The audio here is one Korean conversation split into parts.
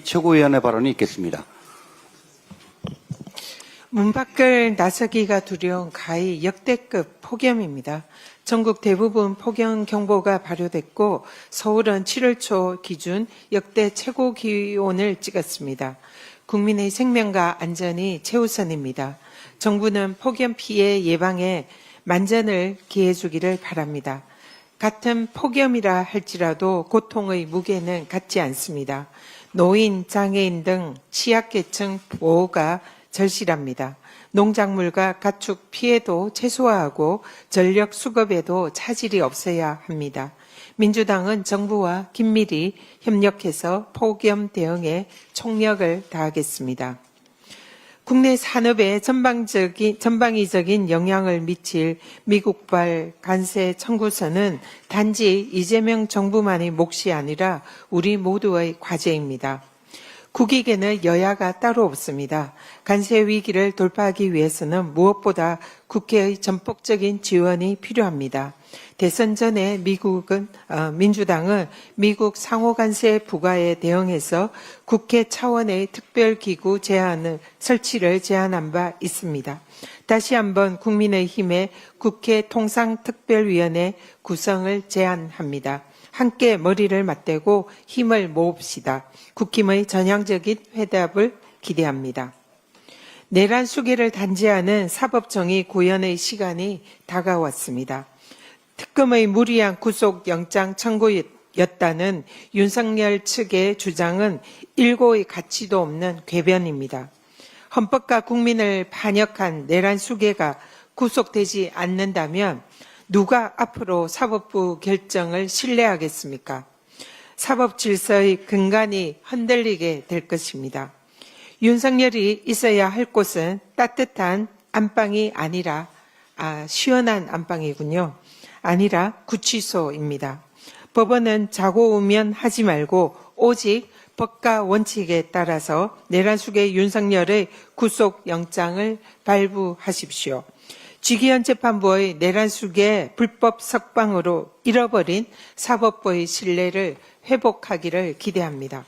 최고위원의 발언이 있겠습니다. 문 밖을 나서기가 두려운 가히 역대급 폭염입니다. 전국 대부분 폭염 경보가 발효됐고 서울은 7월 초 기준 역대 최고 기온을 찍었습니다. 국민의 생명과 안전이 최우선입니다. 정부는 폭염 피해 예방에 만전을 기해 주기를 바랍니다. 같은 폭염이라 할지라도 고통의 무게는 같지 않습니다. 노인, 장애인 등 취약계층 보호가 절실합니다. 농작물과 가축 피해도 최소화하고 전력 수급에도 차질이 없어야 합니다. 민주당은 정부와 긴밀히 협력해서 폭염 대응에 총력을 다하겠습니다. 국내 산업에 전방위적인 영향을 미칠 미국발 관세 청구서는 단지 이재명 정부만의 몫이 아니라 우리 모두의 과제입니다. 국익에는 여야가 따로 없습니다. 관세 위기를 돌파하기 위해서는 무엇보다 국회의 전폭적인 지원이 필요합니다. 대선 전에 민주당은 미국 상호 관세 부과에 대응해서 국회 차원의 특별기구 설치를 제안한 바 있습니다. 다시 한번 국민의힘의 국회 통상특별위원회 구성을 제안합니다. 함께 머리를 맞대고 힘을 모읍시다. 국힘의 전향적인 회답을 기대합니다. 내란 수계를 단죄하는 사법정의 구현의 시간이 다가왔습니다. 특검의 무리한 구속영장 청구였다는 윤석열 측의 주장은 일고의 가치도 없는 궤변입니다. 헌법과 국민을 반역한 내란 수계가 구속되지 않는다면 누가 앞으로 사법부 결정을 신뢰하겠습니까? 사법 질서의 근간이 흔들리게 될 것입니다. 윤석열이 있어야 할 곳은 따뜻한 안방이 아니라 시원한 안방이군요. 아니라 구치소입니다. 법원은 자고 오면 하지 말고 오직 법과 원칙에 따라서 내란 수계 윤석열의 구속영장을 발부하십시오. 지기현 재판부의 내란 수계 불법 석방으로 잃어버린 사법부의 신뢰를 회복하기를 기대합니다.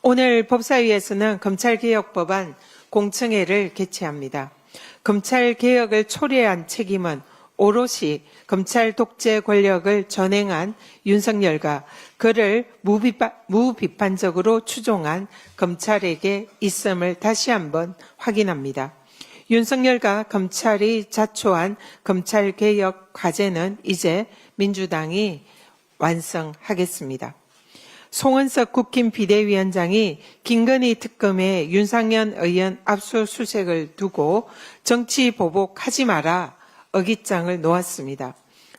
오늘 법사위에서는 검찰개혁법안 공청회를 개최합니다. 검찰개혁을 초래한 책임은 오롯이 검찰 독재 권력을 전행한 윤석열과 그를 무비판적으로 추종한 검찰에게 있음을 다시 한번 확인합니다. 윤석열과 검찰이 자초한 검찰개혁 과제는 이제 민주당이 완성하겠습니다. 송은석 국힘 비대위원장이 김건희 특검에 윤상현 의원 압수수색을 두고 정치 보복하지 마라 어깃장을 놓았습니다.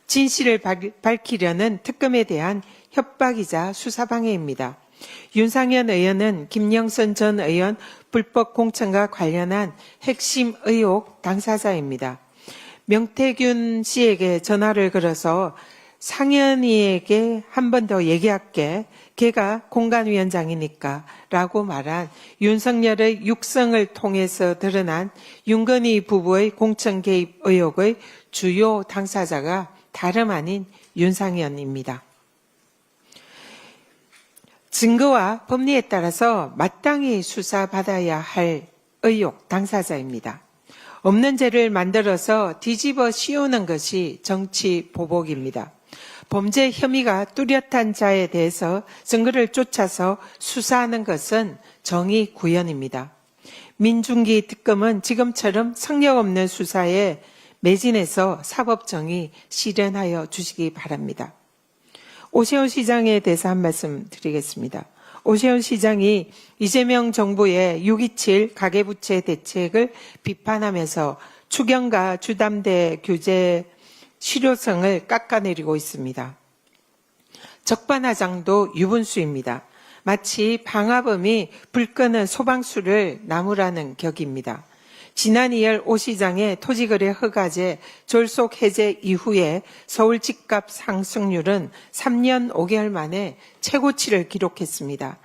진실을 밝히려는 특검에 대한 협박이자 수사방해입니다. 윤상현 의원은 김영선 전 의원 불법 공천과 관련한 핵심 의혹 당사자입니다. 명태균 씨에게 전화를 걸어서 상현이에게 한 번 더 얘기할게. 걔가 공관위원장이니까 라고 말한 윤석열의 육성을 통해서 드러난 윤건희 부부의 공천 개입 의혹의 주요 당사자가 다름 아닌 윤상현입니다. 증거와 법리에 따라서 마땅히 수사받아야 할 의혹 당사자입니다. 없는 죄를 만들어서 뒤집어 씌우는 것이 정치 보복입니다. 범죄 혐의가 뚜렷한 자에 대해서 증거를 쫓아서 수사하는 것은 정의 구현입니다. 민중기 특검은 지금처럼 성역 없는 수사에 매진해서 사법정의 실현하여 주시기 바랍니다. 오세훈 시장에 대해서 한 말씀 드리겠습니다. 오세훈 시장이 이재명 정부의 6.27 가계부채 대책을 비판하면서 추경과 주담대 규제 실효성을 깎아내리고 있습니다. 적반하장도 유분수입니다. 마치 방화범이 불 끄는 소방수를 나무라는 격입니다. 지난 2월 오 시장의 토지거래 허가제 졸속 해제 이후에 서울 집값 상승률은 3년 5개월 만에 최고치를 기록했습니다.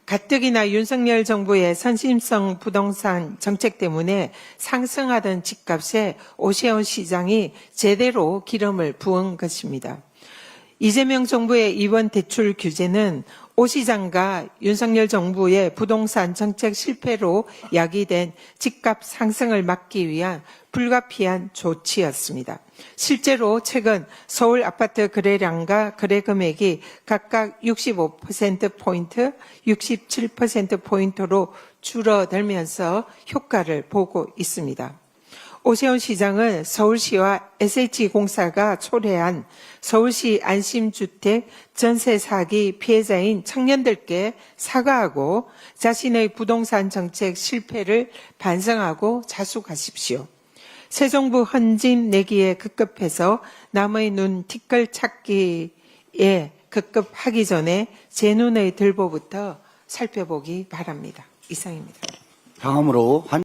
가뜩이나 윤석열 정부의 선심성 부동산 정책 때문에 상승하던 집값에 오세훈 시장이 제대로 기름을 부은 것입니다. 이재명 정부의 이번 대출 규제는 오 시장과 윤석열 정부의 부동산 정책 실패로 야기된 집값 상승을 막기 위한 불가피한 조치였습니다. 실제로 최근 서울 아파트 거래량과 거래 금액이 각각 65%포인트, 67%포인트로 줄어들면서 효과를 보고 있습니다. 오세훈 시장은 서울시와 SH공사가 초래한 서울시 안심주택 전세 사기 피해자인 청년들께 사과하고 자신의 부동산 정책 실패를 반성하고 자숙하십시오. 새 정부 헌집 내기에 급급해서 남의 눈 티끌 찾기에 급급하기 전에 제 눈의 들보부터 살펴보기 바랍니다. 이상입니다. 다음으로